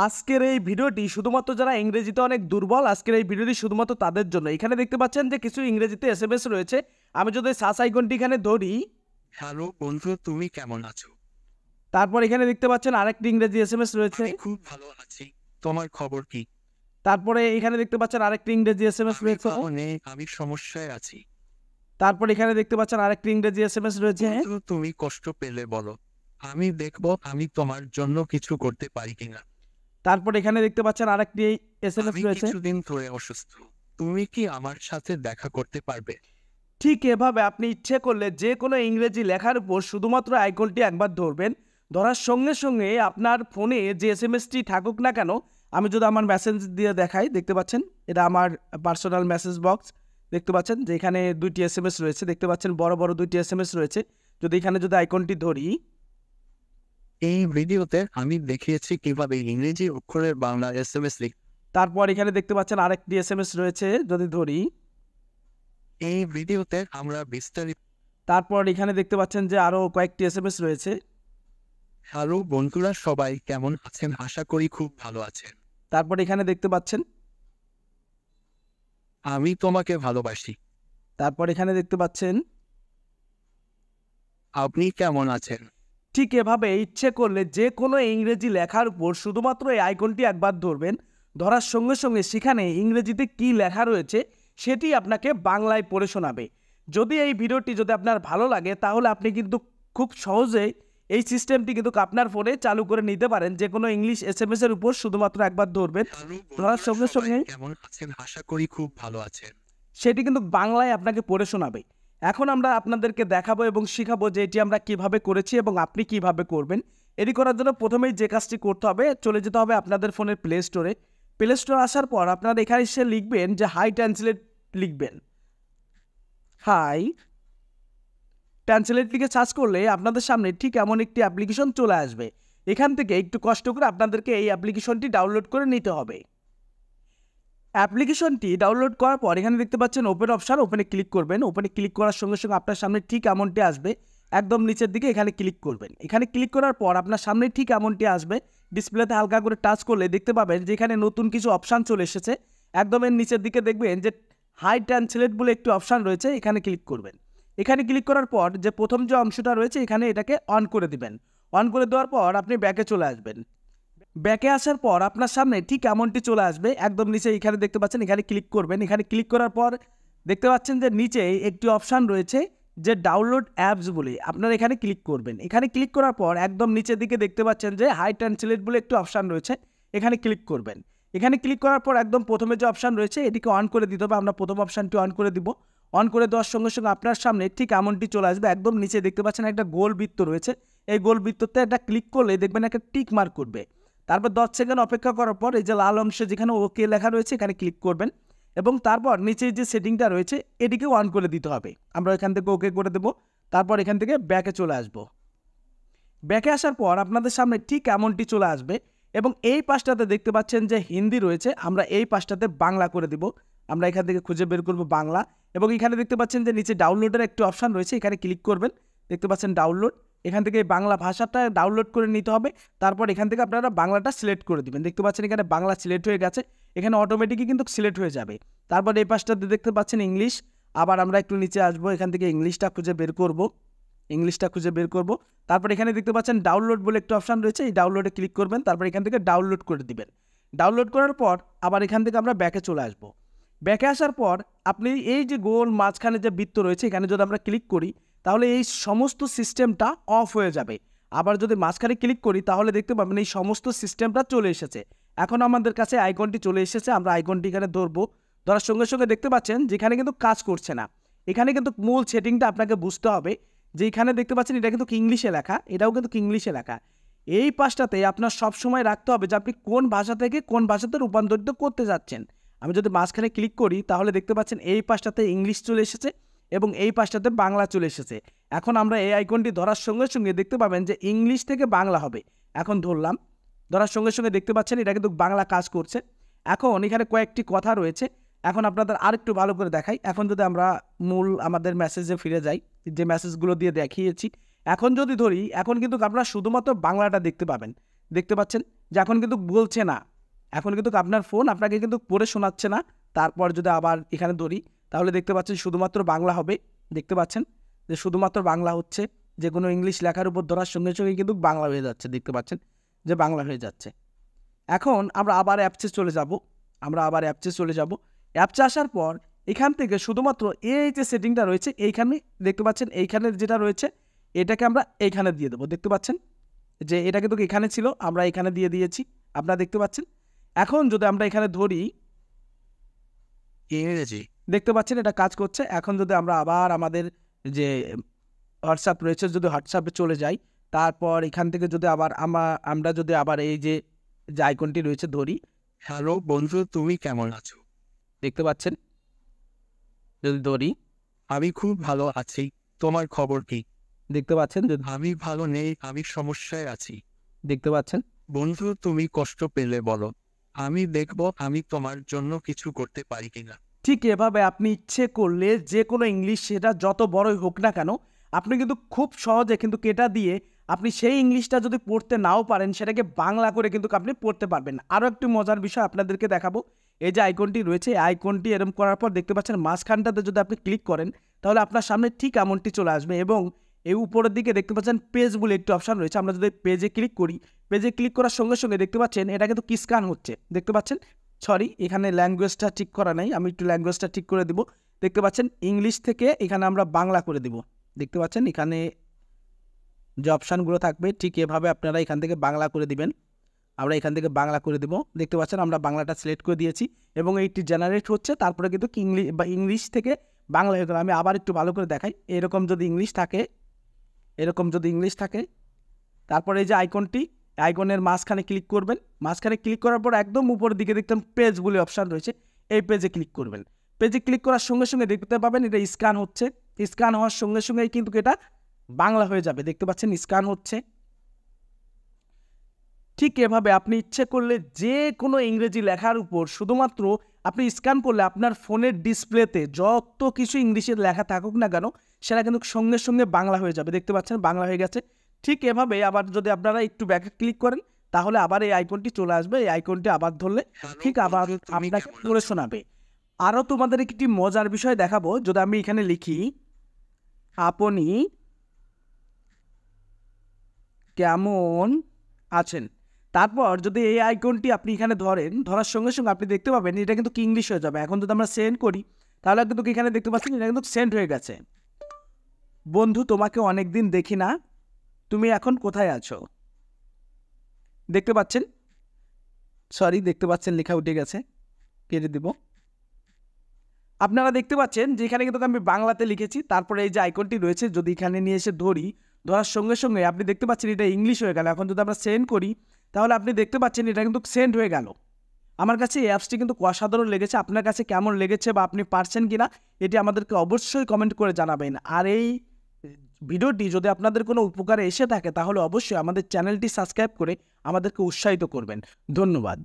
আজকের এই ভিডিওটি শুধুমাত্র যারা ইংরেজিতে অনেক দুর্বল, আজকের এই ভিডিওটি শুধুমাত্র তাদের জন্য। এখানে দেখতে পাচ্ছেন যে কিছু ইংরেজিতে এসএমএস রয়েছে। আমি যদি সার্চ আইকনটি এখানে ধরি, হ্যালো বন্ধু, তুমি কেমন আছো? তারপর এখানে দেখতে পাচ্ছেন আরেকটি ইংরেজি এসএমএস রয়েছে। আমি খুব ভালো আছি। তোমার খবর কি? তারপরে এখানে দেখতে পাচ্ছেন আরেকটি ইংরেজি এসএমএস আমি রয়েছে। ভালো নেই, আমি সমস্যায় আছি। তারপর এখানে দেখতে পাচ্ছেন আরেকটি ইংরেজি এসএমএস রয়েছে। বন্ধু, তুমি কষ্ট পেলে বলো, আমি দেখবো আমি তোমার জন্য কিছু করতে পারি কিনা। তারপর এখানে দেখতে পাচ্ছেন আরেকটি এসএমএস আমি রয়েছে। কিছুদিন ধরে অসুস্থ, তুমি কি আমার সাথে দেখা করতে পারবে? ঠিক এভাবে আপনি ইচ্ছে করলে যে কোনো ইংরেজি লেখার উপর শুধুমাত্র আইকনটি একবার ধরবেন। ধরার সঙ্গে সঙ্গে আপনার ফোনে যে এসএমএসটি থাকুক না কেন, আমি যদি আমার মেসেজ দিয়ে দেখাই, দেখতে পাচ্ছেন এটা আমার পার্সোনাল মেসেজ বক্স। দেখতে পাচ্ছেন যে এখানে দুইটি এসএমএস রয়েছে, দেখতে পাচ্ছেন বড় বড় দুইটি এসএমএস রয়েছে। যদি এখানে যদি আইকনটি ধরি, এই ভিডিওতে আমি দেখিয়েছি কিভাবে ইংরেজি অক্ষরের বাংলা এসএমএস লিখ। তারপর এখানে দেখতে পাচ্ছেন আরেকটি এসএমএস রয়েছে, যদি ধরি, এই ভিডিওতে আমরা বিস্তারিত। তারপর এখানে দেখতে পাচ্ছেন যে আরও কয়েকটি এসএমএস রয়েছে। হ্যালো বন্ধুরা, সবাই কেমন আছেন? আশা করি খুব ভালো আছেন। তারপর এখানে দেখতে পাচ্ছেন, আমি তোমাকে ভালোবাসি। তারপর এখানে দেখতে পাচ্ছেন। আপনি কেমন আছেন? ঠিক এভাবে ইচ্ছে করলে যে কোনো ইংরেজি লেখার উপর শুধুমাত্র এই আইকনটি একবার ধরবেন। ধরার সঙ্গে সঙ্গে সেখানে ইংরেজিতে কি লেখা রয়েছে সেটি আপনাকে বাংলায় পড়ে শোনাবে। যদি এই ভিডিওটি যদি আপনার ভালো লাগে, তাহলে আপনি কিন্তু খুব সহজেই এই সিস্টেমটি কিন্তু আপনার ফোনে চালু করে নিতে পারেন। যে কোনো ইংলিশ এসএমএস এর উপর শুধুমাত্র একবার ধরবেন, ধরার সঙ্গে সঙ্গে কেমন আছেন? আশা করি খুব ভালো আছেন। সেটি কিন্তু বাংলায় আপনাকে পড়ে শোনাবে। এখন আমরা আপনাদেরকে দেখাবো এবং শিখাবো যে এটি আমরা কিভাবে করেছি এবং আপনি কিভাবে করবেন। এটি করার জন্য প্রথমেই যে কাজটি করতে হবে, চলে যেতে হবে আপনাদের ফোনের প্লে স্টোরে। প্লে স্টোর আসার পর আপনারা এখানে এসে লিখবেন যে হাই ট্রান্সলেট লিখবেন। হাই ট্রান্সলেট লিখে সার্চ করলে আপনাদের সামনে ঠিক এমন একটি অ্যাপ্লিকেশন চলে আসবে। এখান থেকে একটু কষ্ট করে আপনাদেরকে এই অ্যাপ্লিকেশনটি ডাউনলোড করে নিতে হবে। অ্যাপ্লিকেশনটি ডাউনলোড করার পর এখানে দেখতে পাচ্ছেন ওপেন অপশান, ওপেনে ক্লিক করবেন। ওপেনে ক্লিক করার সঙ্গে সঙ্গে আপনার সামনে ঠিক এমনটি আসবে। একদম নিচের দিকে এখানে ক্লিক করবেন। এখানে ক্লিক করার পর আপনার সামনে ঠিক এমনটি আসবে। ডিসপ্লেতে হালকা করে টাচ করলে দেখতে পাবেন যে এখানে নতুন কিছু অপশান চলে এসেছে। একদম এর নিচের দিকে দেখবেন যে হাই ট্রান্সলেট বলে একটি অপশান রয়েছে, এখানে ক্লিক করবেন। এখানে ক্লিক করার পর যে প্রথম যে অংশটা রয়েছে এখানে এটাকে অন করে দিবেন। অন করে দেওয়ার পর আপনি ব্যাকে চলে আসবেন। ব্যাকে আসার পর আপনার সামনে ঠিক এমনটি চলে আসবে। একদম নিচে এখানে দেখতে পাচ্ছেন, এখানে ক্লিক করবেন। এখানে ক্লিক করার পর দেখতে পাচ্ছেন যে নিচে একটি অপশান রয়েছে যে ডাউনলোড অ্যাপস বলে, আপনারা এখানে ক্লিক করবেন। এখানে ক্লিক করার পর একদম নিচের দিকে দেখতে পাচ্ছেন যে হাই ট্রান্সলেট বলে একটি অপশান রয়েছে, এখানে ক্লিক করবেন। এখানে ক্লিক করার পর একদম প্রথমে যে অপশান রয়েছে এটিকে অন করে দিতে হবে। আমরা প্রথম অপশানটি অন করে দিব। অন করে দেওয়ার সঙ্গে সঙ্গে আপনার সামনে ঠিক এমনটি চলে আসবে। একদম নিচে দেখতে পাচ্ছেন একটা গোল বৃত্ত রয়েছে, এই গোল বৃত্ততে একটা ক্লিক করলে দেখবেন একটা টিক মার্ক করবে। তারপর 10 সেকেন্ড অপেক্ষা করার পর এই যে লাল অংশে যেখানে ওকে লেখা রয়েছে এখানে ক্লিক করবেন এবং তারপর নিচে যে সেটিংটা রয়েছে এটিকেও অন করে দিতে হবে। আমরা এখান থেকে ওকে করে দেব। তারপর এখান থেকে ব্যাকে চলে আসব। ব্যাকে আসার পর আপনাদের সামনে ঠিক এমনটি চলে আসবে এবং এই পাশটাতে দেখতে পাচ্ছেন যে হিন্দি রয়েছে, আমরা এই পাশটাতে বাংলা করে দিব। আমরা এখান থেকে খুঁজে বের করব বাংলা এবং এখানে দেখতে পাচ্ছেন যে নিচে ডাউনলোডের একটি অপশান রয়েছে, এখানে ক্লিক করবেন। দেখতে পাচ্ছেন ডাউনলোড, এখান থেকে বাংলা ভাষাটা ডাউনলোড করে নিতে হবে। তারপর এখান থেকে আপনারা বাংলাটা সিলেক্ট করে দিবেন। দেখতে পাচ্ছেন এখানে বাংলা সিলেক্ট হয়ে গেছে, এখানে অটোমেটিকই কিন্তু সিলেক্ট হয়ে যাবে। তারপর এই পাশটাতে দেখতে পাচ্ছেন ইংলিশ, আবার আমরা একটু নিচে আসবো, এখান থেকে ইংলিশটা খুঁজে বের করব। তারপর এখানে দেখতে পাচ্ছেন ডাউনলোড বলে একটা অপশান রয়েছে, এই ডাউনলোডে ক্লিক করবেন। তারপর এখান থেকে ডাউনলোড করে দিবেন। ডাউনলোড করার পর আবার এখান থেকে আমরা ব্যাকে চলে আসব। ব্যাকে আসার পর আপনি এই যে গোল মাঝখানে যে বৃত্ত রয়েছে এখানে যদি আমরা ক্লিক করি তাহলে এই সমস্ত সিস্টেমটা অফ হয়ে যাবে। আবার যদি মাঝখানে ক্লিক করি তাহলে দেখতে পাবেন এই সমস্ত সিস্টেমটা চলে এসেছে। এখন আমাদের কাছে আইকনটি চলে এসেছে, আমরা আইকনটি এখানে ধরবো। ধরার সঙ্গে সঙ্গে দেখতে পাচ্ছেন যেখানে কিন্তু কাজ করছে না। এখানে কিন্তু মূল সেটিংটা আপনাকে বুঝতে হবে যে এখানে দেখতে পাচ্ছেন এটা কিন্তু ইংলিশে লেখা, এটাও কিন্তু ইংলিশে লেখা। এই পাশটাতে আপনার সব সময় রাখতে হবে যে আপনি কোন ভাষা থেকে কোন ভাষাতে রূপান্তরিত করতে যাচ্ছেন। আমি যদি মাঝখানে ক্লিক করি তাহলে দেখতে পাচ্ছেন এই পাশটাতে ইংলিশ চলে এসেছে এবং এই পাশটাতে বাংলা চলে এসেছে। এখন আমরা এই আইকনটি ধরার সঙ্গে সঙ্গে দেখতে পাবেন যে ইংলিশ থেকে বাংলা হবে। এখন ধরলাম, ধরার সঙ্গে সঙ্গে দেখতে পাচ্ছেন এটা কিন্তু বাংলা কাজ করছে। এখন এখানে কয়েকটি কথা রয়েছে, এখন আপনাদের আরেকটু ভালো করে দেখাই। এখন যদি আমরা মূল আমাদের মেসেজে ফিরে যাই, যে মেসেজগুলো দিয়ে দেখিয়েছি, এখন যদি ধরি এখন কিন্তু আপনারা শুধুমাত্র বাংলাটা দেখতে পাবেন। দেখতে পাচ্ছেন যে এখন কিন্তু বলছে না, এখন কিন্তু আপনার ফোন আপনাকে কিন্তু পড়ে শোনাচ্ছে না। তারপর যদি আবার এখানে ধরি তাহলে দেখতে পাচ্ছেন শুধুমাত্র বাংলা হবে। দেখতে পাচ্ছেন যে শুধুমাত্র বাংলা হচ্ছে, যে কোনো ইংলিশ লেখার উপর ধরার সঙ্গে সঙ্গে কিন্তু বাংলা হয়ে যাচ্ছে। দেখতে পাচ্ছেন যে বাংলা হয়ে যাচ্ছে। এখন আমরা আবার অ্যাপসে চলে যাব, অ্যাপসে আসার পর এখান থেকে শুধুমাত্র এই যে সেটিংটা রয়েছে এইখানে দেখতে পাচ্ছেন, এইখানের যেটা রয়েছে এটাকে আমরা এইখানে দিয়ে দেবো। দেখতে পাচ্ছেন যে এটা কিন্তু এখানে ছিল, আমরা এখানে দিয়ে দিয়েছি, আপনারা দেখতে পাচ্ছেন। এখন যদি আমরা এখানে ধরি ইংরেজি, দেখতে পাচ্ছেন এটা কাজ করছে। এখন যদি আমরা আবার আমাদের যে হোয়াটসঅ্যাপ রয়েছে যদি হোয়াটসঅ্যাপে চলে যাই, তারপর এখান থেকে যদি আবার আমরা যদি আবার এই যে আইকনটি রয়েছে ধরি, হ্যালো বন্ধু, তুমি কেমন আছো? দেখতে পাচ্ছেন যদি ধরি আমি খুব ভালো আছি, তোমার খবর কি? দেখতে পাচ্ছেন যদি আমি ভালো নেই, আমি সমস্যায় আছি। দেখতে পাচ্ছেন বন্ধু, তুমি কষ্ট পেলে বলো, আমি দেখব আমি তোমার জন্য কিছু করতে পারি কিনা। ঠিক এভাবে আপনি ইচ্ছে করলে যে কোনো ইংলিশ সেটা যত বড়ই হোক না কেন আপনি কিন্তু খুব সহজে কিন্তু এটা দিয়ে আপনি সেই ইংলিশটা যদি পড়তে নাও পারেন সেটাকে বাংলা করে কিন্তু আপনি পড়তে পারবেন। আরও একটি মজার বিষয় আপনাদেরকে দেখাবো। এই যে আইকনটি রয়েছে এই আইকনটি এরকম করার পর দেখতে পাচ্ছেন মাঝখানটাতে যদি আপনি ক্লিক করেন তাহলে আপনার সামনে ঠিক এমনটি চলে আসবে এবং এই উপরের দিকে দেখতে পাচ্ছেন পেজ বলে একটি অপশান রয়েছে। আমরা যদি পেজে ক্লিক করি, পেজে ক্লিক করার সঙ্গে সঙ্গে দেখতে পাচ্ছেন এটা কিন্তু কি স্ক্যান হচ্ছে। দেখতে পাচ্ছেন, সরি এখানে ল্যাঙ্গুয়েজটা ঠিক করা নাই, আমি একটু ল্যাঙ্গুয়েজটা ঠিক করে দিব। দেখতে পাচ্ছেন ইংলিশ থেকে এখানে আমরা বাংলা করে দিব। দেখতে পাচ্ছেন এখানে যে অপশানগুলো থাকবে ঠিক এভাবে আপনারা এখান থেকে বাংলা করে দিবেন। আমরা এখান থেকে বাংলা করে দিব। দেখতে পাচ্ছেন আমরা বাংলাটা সিলেক্ট করে দিয়েছি এবং এইটি জেনারেট হচ্ছে, তারপরে কিন্তু ইংলিশ থেকে বাংলা হয়ে গেল। আমি আবার একটু ভালো করে দেখাই। এরকম যদি ইংলিশ থাকে, তারপরে এই যে আইকনটি, আইকনের মাঝখানে ক্লিক করবেন। মাঝখানে ক্লিক করার পর একদম উপরের দিকে দেখতেন পেজ বলে অপশান রয়েছে, এই পেজে ক্লিক করবেন। পেজে ক্লিক করার সঙ্গে সঙ্গে দেখতে পাবেন এটা স্ক্যান হচ্ছে। স্ক্যান হওয়ার সঙ্গে সঙ্গেই কিন্তু এটা বাংলা হয়ে যাবে। দেখতে পাচ্ছেন স্ক্যান হচ্ছে। ঠিক এভাবে আপনি ইচ্ছে করলে যে কোনো ইংরেজি লেখার উপর শুধুমাত্র আপনি স্ক্যান করলে আপনার ফোনের ডিসপ্লেতে যত কিছু ইংলিশের লেখা থাকুক না কেন সেটা কিন্তু সঙ্গে সঙ্গে বাংলা হয়ে যাবে। দেখতে পাচ্ছেন বাংলা হয়ে গেছে। ঠিক এভাবে আবার যদি আপনারা একটু ব্যাকে ক্লিক করেন তাহলে আবার এই আইকনটি চলে আসবে। এই আইকনটি আবার ধরলে ঠিক আবার আপনাকে পড়ে শোনাবে। আরও তোমাদের একটি মজার বিষয় দেখাবো। যদি আমি এখানে লিখি আপনি কেমন আছেন, তারপর যদি এই আইকনটি আপনি এখানে ধরার সঙ্গে সঙ্গে আপনি দেখতে পাবেন এটা কিন্তু ইংলিশ হয়ে যাবে। এখন যদি আমরা সেন্ড করি তাহলে কিন্তু এখানে দেখতে পাচ্ছেন এটা কিন্তু সেন্ড হয়ে গেছে। বন্ধু তোমাকে অনেক দিন দেখি না, তুমি এখন কোথায় আছো? দেখতে পাচ্ছেন, সরি দেখতে পাচ্ছেন লেখা উঠে গেছে, কেটে দিব। আপনারা দেখতে পাচ্ছেন যে এখানে কিন্তু আমি বাংলাতে লিখেছি, তারপরে এই যে আইকনটি রয়েছে যদি এখানে নিয়ে এসে ধরার সঙ্গে সঙ্গে আপনি দেখতে পাচ্ছেন এটা ইংলিশ হয়ে গেল। এখন যদি আমরা সেন্ড করি তাহলে আপনি দেখতে পাচ্ছেন এটা কিন্তু সেন্ড হয়ে গেল। আমার কাছে এই অ্যাপসটি কিন্তু অসাধারণ লেগেছে। আপনার কাছে কেমন লেগেছে বা আপনি পারছেন কিনা এটি আমাদেরকে অবশ্যই কমেন্ট করে জানাবেন। আর এই ভিডিওটি যদি আপনাদের কোনো উপকারে এসে থাকে তাহলে অবশ্যই আমাদের চ্যানেলটি সাবস্ক্রাইব করে আমাদেরকে উৎসাহিত করবেন। ধন্যবাদ।